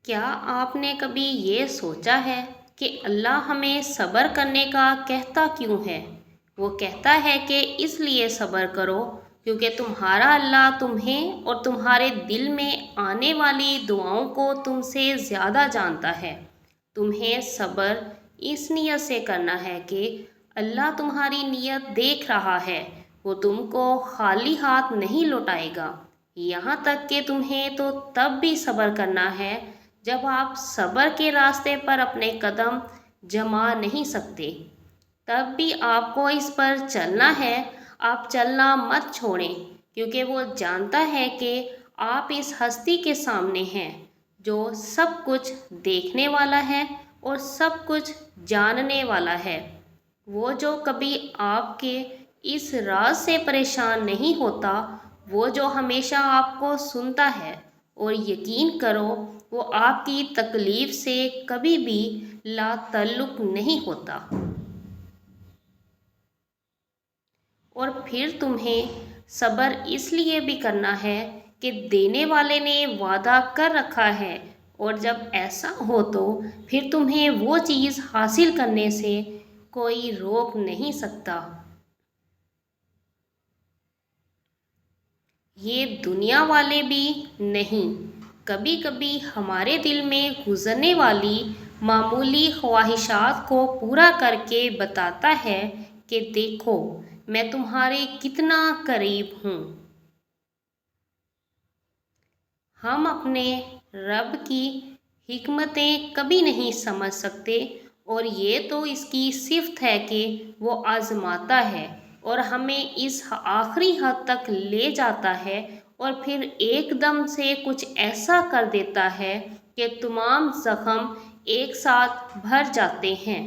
کیا آپ نے کبھی یہ سوچا ہے کہ اللہ ہمیں صبر کرنے کا کہتا کیوں ہے؟ وہ کہتا ہے کہ اس لیے صبر کرو کیونکہ تمہارا اللہ تمہیں اور تمہارے دل میں آنے والی دعاؤں کو تم سے زیادہ جانتا ہے۔ تمہیں صبر اس نیت سے کرنا ہے کہ اللہ تمہاری نیت دیکھ رہا ہے، وہ تم کو خالی ہاتھ نہیں لوٹائے گا۔ یہاں تک کہ تمہیں تو تب بھی صبر کرنا ہے جب آپ صبر کے راستے پر اپنے قدم جما نہیں سکتے، تب بھی آپ کو اس پر چلنا ہے۔ آپ چلنا مت چھوڑیں کیونکہ وہ جانتا ہے کہ آپ اس ہستی کے سامنے ہیں جو سب کچھ دیکھنے والا ہے اور سب کچھ جاننے والا ہے، وہ جو کبھی آپ کے اس راز سے پریشان نہیں ہوتا، وہ جو ہمیشہ آپ کو سنتا ہے، اور یقین کرو وہ آپ کی تکلیف سے کبھی بھی لا تعلق نہیں ہوتا۔ اور پھر تمہیں صبر اس لیے بھی کرنا ہے کہ دینے والے نے وعدہ کر رکھا ہے، اور جب ایسا ہو تو پھر تمہیں وہ چیز حاصل کرنے سے کوئی روک نہیں سکتا۔ یہ دنیا والے بھی نہیں، کبھی کبھی ہمارے دل میں گزرنے والی معمولی خواہشات کو پورا کر کے بتاتا ہے کہ دیکھو میں تمہارے کتنا قریب ہوں۔ ہم اپنے رب کی حکمتیں کبھی نہیں سمجھ سکتے، اور یہ تو اس کی صفت ہے کہ وہ آزماتا ہے اور ہمیں اس آخری حد تک لے جاتا ہے، اور پھر ایک دم سے کچھ ایسا کر دیتا ہے کہ تمام زخم ایک ساتھ بھر جاتے ہیں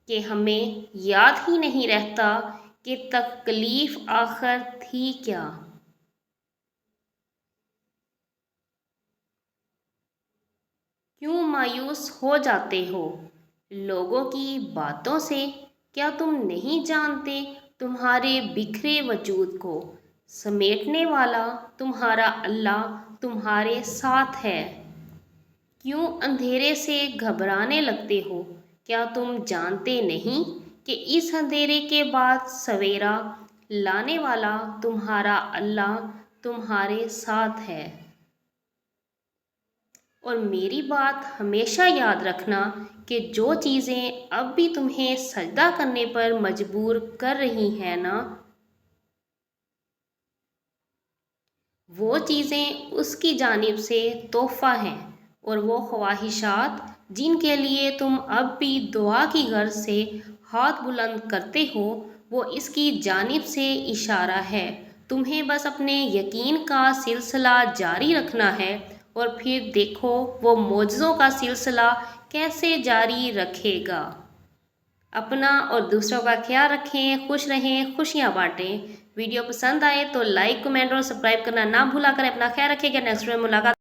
کہ ہمیں یاد ہی نہیں رہتا کہ تکلیف آخر تھی کیا۔ کیوں مایوس ہو جاتے ہو لوگوں کی باتوں سے؟ کیا تم نہیں جانتے تمہارے بکھرے وجود کو سمیٹنے والا تمہارا اللہ تمہارے ساتھ ہے؟ کیوں اندھیرے سے گھبرانے لگتے ہو؟ کیا تم جانتے نہیں کہ اس اندھیرے کے بعد سویرا لانے والا تمہارا اللہ تمہارے ساتھ ہے؟ اور میری بات ہمیشہ یاد رکھنا کہ جو چیزیں اب بھی تمہیں سجدہ کرنے پر مجبور کر رہی ہیں نا، وہ چیزیں اس کی جانب سے تحفہ ہیں، اور وہ خواہشات جن کے لیے تم اب بھی دعا کی غرض سے ہاتھ بلند کرتے ہو، وہ اس کی جانب سے اشارہ ہے۔ تمہیں بس اپنے یقین کا سلسلہ جاری رکھنا ہے، اور پھر دیکھو وہ معجزوں کا سلسلہ کیسے جاری رکھے گا۔ اپنا اور دوسروں کا خیال رکھیں، خوش رہیں، خوشیاں بانٹیں۔ ویڈیو پسند آئے تو لائک، کمنٹ اور سبسکرائب کرنا نہ بھولا کریں۔ اپنا خیال رکھیں گا، نیکسٹ ویڈیو میں ملاقات